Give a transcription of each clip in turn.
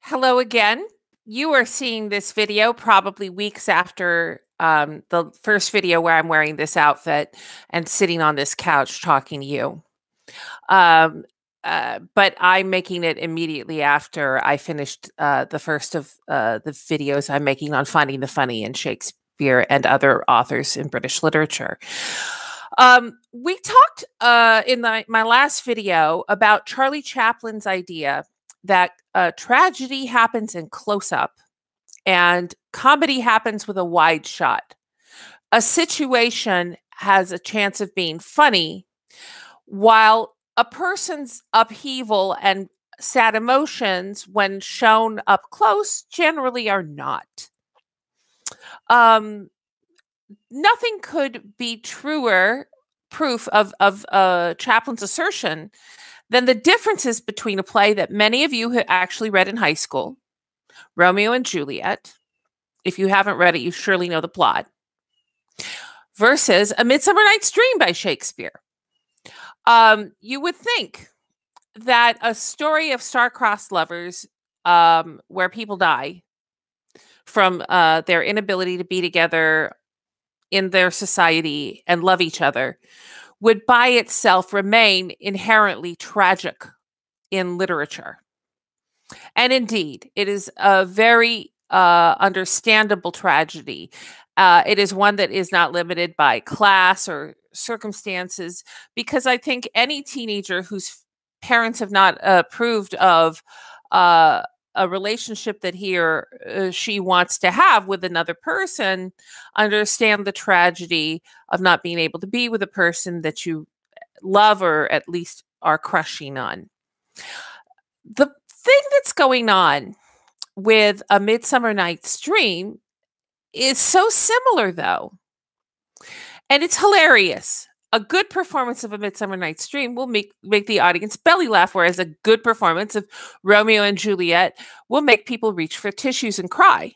Hello again. You are seeing this video probably weeks after the first video where I'm wearing this outfit and sitting on this couch talking to you. Um, but I'm making it immediately after I finished the first of the videos I'm making on finding the funny in Shakespeare and other authors in British literature. We talked in my last video about Charlie Chaplin's idea that tragedy happens in close up and comedy happens with a wide shot. A situation has a chance of being funny, while a person's upheaval and sad emotions, when shown up close, generally are not. Nothing could be truer proof of Chaplin's assertion than the differences between a play that many of you have actually read in high school, Romeo and Juliet. If you haven't read it, you surely know the plot, versus A Midsummer Night's Dream by Shakespeare. You would think that a story of star-crossed lovers where people die from their inability to be together in their society and love each other would by itself remain inherently tragic in literature. And indeed, it is a very understandable tragedy. It is one that is not limited by class or circumstances, because I think any teenager whose parents have not approved of a relationship that he or she wants to have with another person understand the tragedy of not being able to be with a person that you love or at least are crushing on. The thing that's going on with A Midsummer Night's Dream is so similar, though, and it's hilarious. A good performance of A Midsummer Night's Dream will make the audience belly laugh, whereas a good performance of Romeo and Juliet will make people reach for tissues and cry.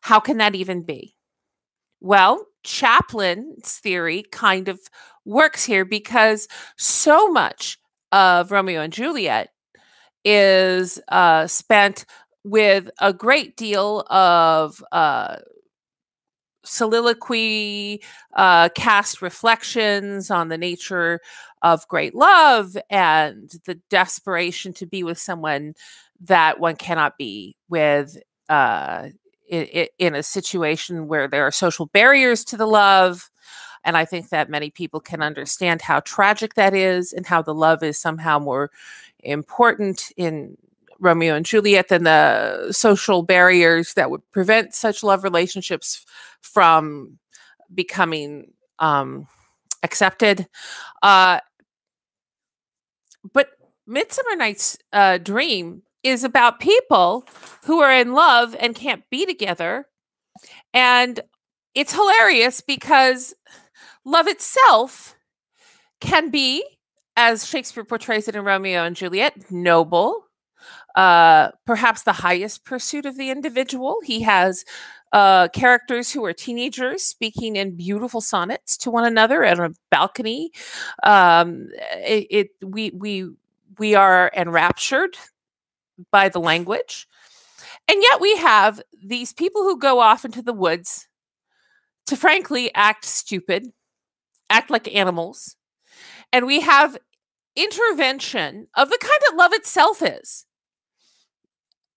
How can that even be? Well, Chaplin's theory kind of works here, because so much of Romeo and Juliet is spent with a great deal of soliloquy, cast reflections on the nature of great love and the desperation to be with someone that one cannot be with in a situation where there are social barriers to the love. And I think that many people can understand how tragic that is and how the love is somehow more important in Romeo and Juliet than the social barriers that would prevent such love relationships from becoming accepted. But Midsummer Night's Dream is about people who are in love and can't be together. And it's hilarious because love itself can be, as Shakespeare portrays it in Romeo and Juliet, noble, perhaps the highest pursuit of the individual. He has characters who are teenagers speaking in beautiful sonnets to one another at a balcony. We are enraptured by the language. And yet we have these people who go off into the woods to frankly act stupid, act like animals. And we have intervention of the kind that love itself is.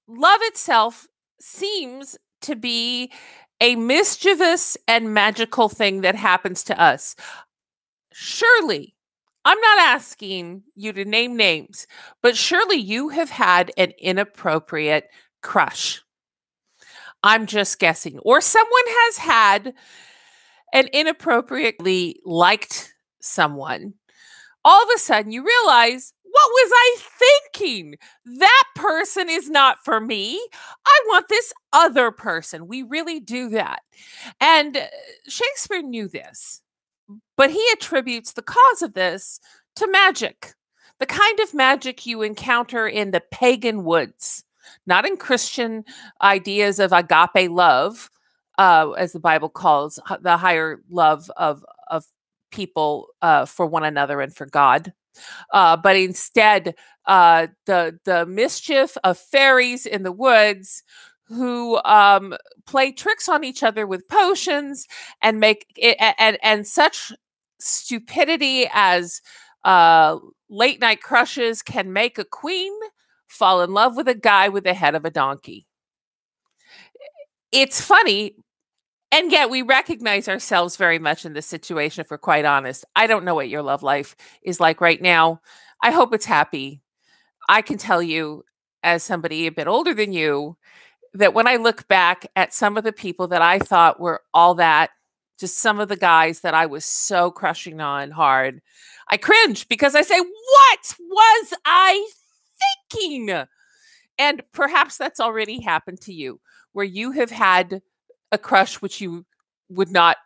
Love itself seems to be a mischievous and magical thing that happens to us. Surely, I'm not asking you to name names, but surely you have had an inappropriate crush. I'm just guessing. Or someone has had an inappropriately liked someone. All of a sudden you realize, what was I thinking? That person is not for me. I want this other person. We really do that. And Shakespeare knew this, but he attributes the cause of this to magic, the kind of magic you encounter in the pagan woods, not in Christian ideas of agape love, as the Bible calls the higher love of people for one another and for God, but instead the mischief of fairies in the woods who play tricks on each other with potions and make it, and such stupidity as late night crushes can make a queen fall in love with a guy with the head of a donkey. It's funny, and yet we recognize ourselves very much in this situation, if we're quite honest. I don't know what your love life is like right now. I hope it's happy. I can tell you, as somebody a bit older than you, that when I look back at some of the people that I thought were all that, just some of the guys that I was so crushing on hard, I cringe because I say, what was I thinking? And perhaps that's already happened to you, where you have had a crush which you would not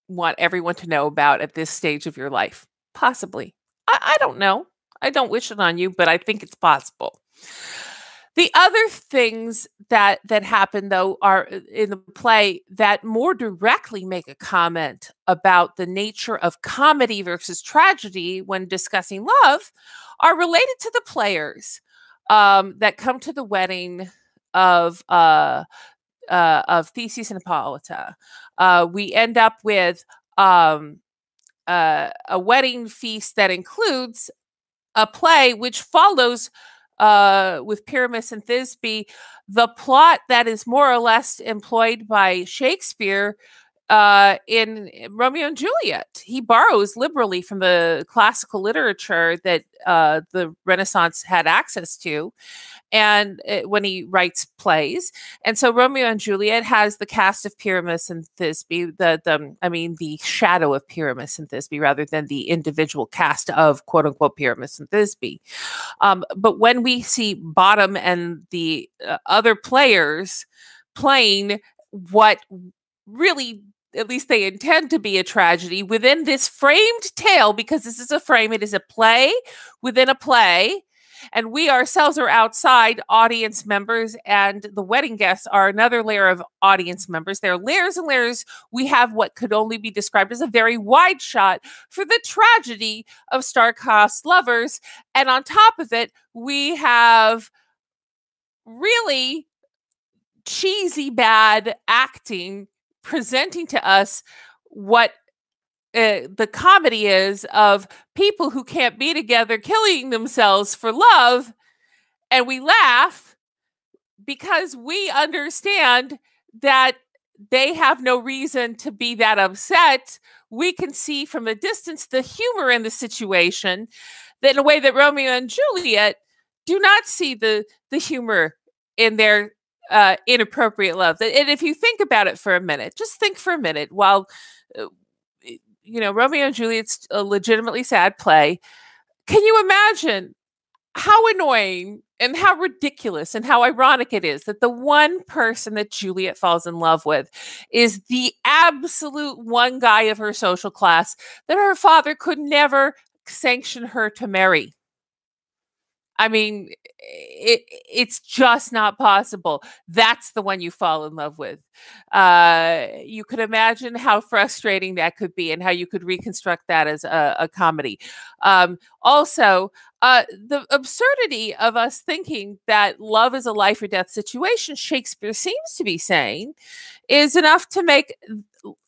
want everyone to know about at this stage of your life. Possibly. I don't know. I don't wish it on you, but I think it's possible. The other things that happen, though, are in the play that more directly make a comment about the nature of comedy versus tragedy when discussing love are related to the players that come to the wedding of Theseus and Hippolyta. We end up with a wedding feast that includes a play which follows with Pyramus and Thisbe, the plot that is more or less employed by Shakespeare in Romeo and Juliet. He borrows liberally from the classical literature that the Renaissance had access to, and when he writes plays. And so Romeo and Juliet has the cast of Pyramus and Thisbe, the shadow of Pyramus and Thisbe, rather than the individual cast of quote unquote Pyramus and Thisbe. But when we see Bottom and the other players playing what really, at least they intend to be, a tragedy within this framed tale, because this is a frame, it is a play within a play, and we ourselves are outside audience members, and the wedding guests are another layer of audience members. There are layers and layers. We have what could only be described as a very wide shot for the tragedy of star-crossed lovers, and on top of it, we have really cheesy bad acting presenting to us what the comedy is of people who can't be together killing themselves for love, and we laugh because we understand that they have no reason to be that upset. We can see from a distance the humor in the situation, that in a way that Romeo and Juliet do not see the humor in their inappropriate love. And if you think about it for a minute, just think for a minute, while Romeo and Juliet's a legitimately sad play, can you imagine how annoying and how ridiculous and how ironic it is that the one person that Juliet falls in love with is the absolute one guy of her social class that her father could never sanction her to marry? I mean, it's just not possible. That's the one you fall in love with. You could imagine how frustrating that could be and how you could reconstruct that as a comedy. Also, the absurdity of us thinking that love is a life or death situation, Shakespeare seems to be saying, is enough to make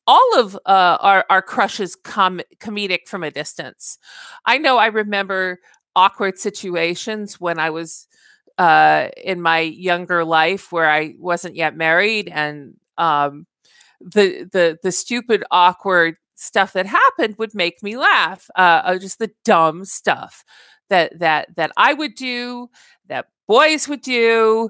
all of our crushes comedic from a distance. I know I remember awkward situations when I was in my younger life where I wasn't yet married, and the stupid, awkward stuff that happened would make me laugh. Just the dumb stuff that I would do, that boys would do,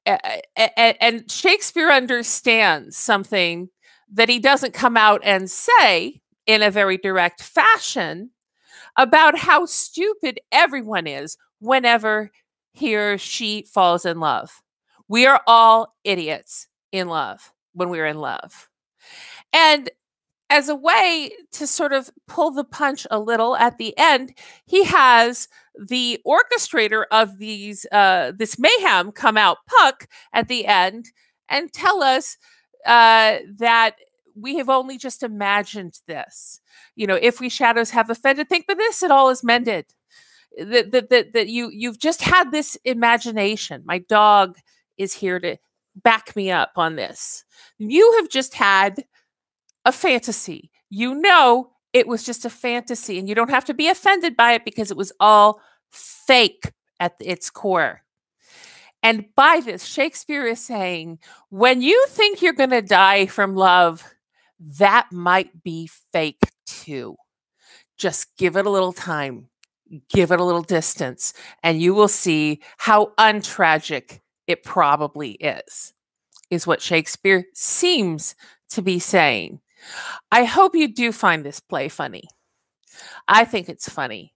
and Shakespeare understands something that he doesn't come out and say in a very direct fashion about how stupid everyone is whenever he or she falls in love. We are all idiots in love when we're in love. And as a way to sort of pull the punch a little at the end, he has the orchestrator of this mayhem come out, Puck, at the end and tell us that we have only just imagined this. If we shadows have offended, think but this, it all is mended. that you've just had this imagination. My dog is here to back me up on this. You have just had a fantasy. You know it was just a fantasy, and you don't have to be offended by it because it was all fake at its core. And by this, Shakespeare is saying, when you think you're going to die from love, that might be fake too. Just give it a little time, give it a little distance, and you will see how untragic it probably is what Shakespeare seems to be saying. I hope you do find this play funny. I think it's funny.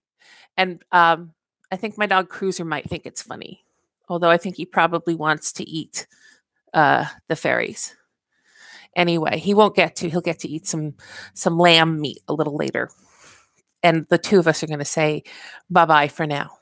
And I think my dog Cruiser might think it's funny, although I think he probably wants to eat the fairies. Anyway, he won't get to. He'll get to eat some lamb meat a little later. And the two of us are going to say bye-bye for now.